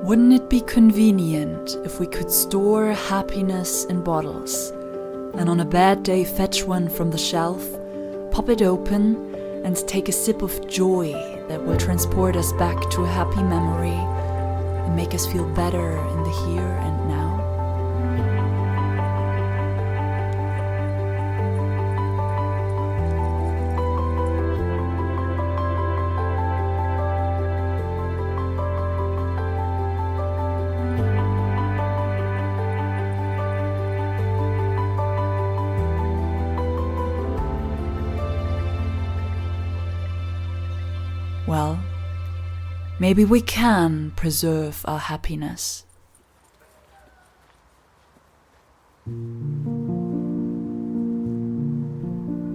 Wouldn't it be convenient if we could store happiness in bottles, and on a bad day fetch one from the shelf, pop it open, and take a sip of joy that will transport us back to a happy memory and make us feel better in the here and now? Well, maybe we can preserve our happiness.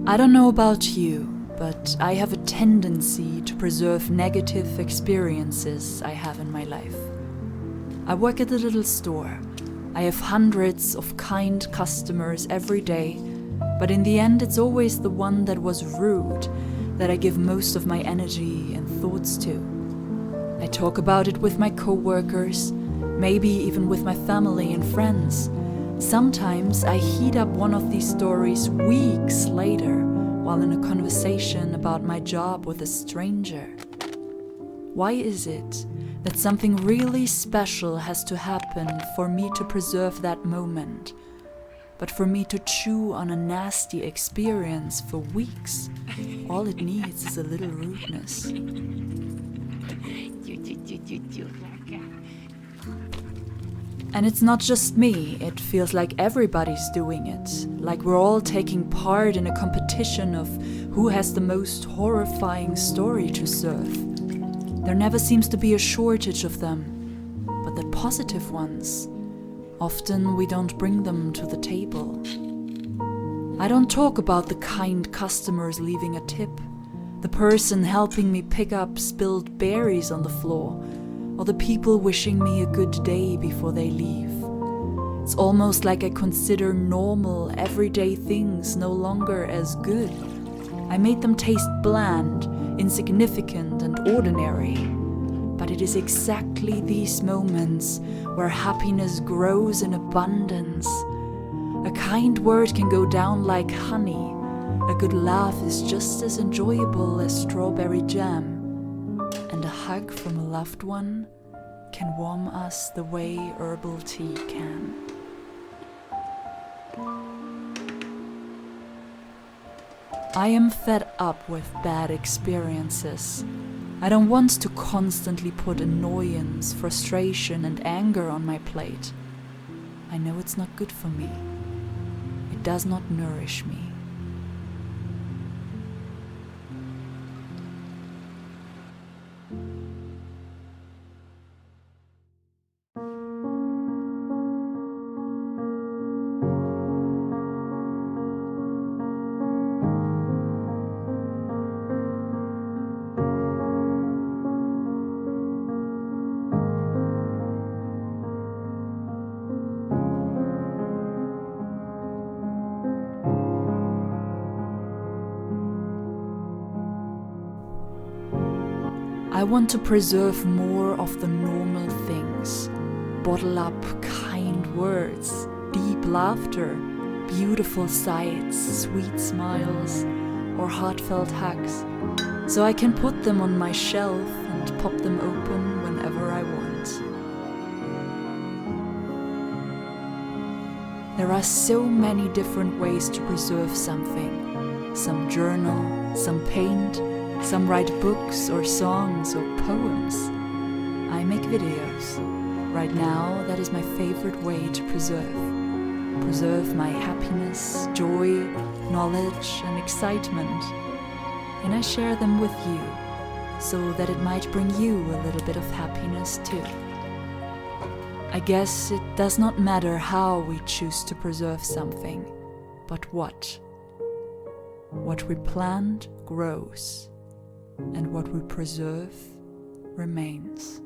I don't know about you, but I have a tendency to preserve negative experiences I have in my life. I work at a little store. I have hundreds of kind customers every day, but in the end it's always the one that was rude that I give most of my energy and thoughts to. I talk about it with my coworkers, maybe even with my family and friends. Sometimes I heat up one of these stories weeks later while in a conversation about my job with a stranger. Why is it that something really special has to happen for me to preserve that moment, but for me to chew on a nasty experience for weeks, all it needs is a little rudeness? And it's not just me, it feels like everybody's doing it, like we're all taking part in a competition of who has the most horrifying story to serve. There never seems to be a shortage of them, but the positive ones, often we don't bring them to the table. I don't talk about the kind customers leaving a tip, the person helping me pick up spilled berries on the floor, or the people wishing me a good day before they leave. It's almost like I consider normal, everyday things no longer as good. I made them taste bland, insignificant, and ordinary. But it is exactly these moments where happiness grows in abundance. A kind word can go down like honey. A good laugh is just as enjoyable as strawberry jam. And a hug from a loved one can warm us the way herbal tea can. I am fed up with bad experiences. I don't want to constantly put annoyance, frustration, and anger on my plate. I know it's not good for me. It does not nourish me. I want to preserve more of the normal things. Bottle up kind words, deep laughter, beautiful sights, sweet smiles, or heartfelt hugs, so I can put them on my shelf and pop them open whenever I want. There are so many different ways to preserve something. Some journal, some paint, some write books or songs or poems. I make videos. Right now, that is my favorite way to preserve my happiness, joy, knowledge, and excitement. And I share them with you, so that it might bring you a little bit of happiness too. I guess it does not matter how we choose to preserve something, but what. What we plant grows, and what we preserve remains.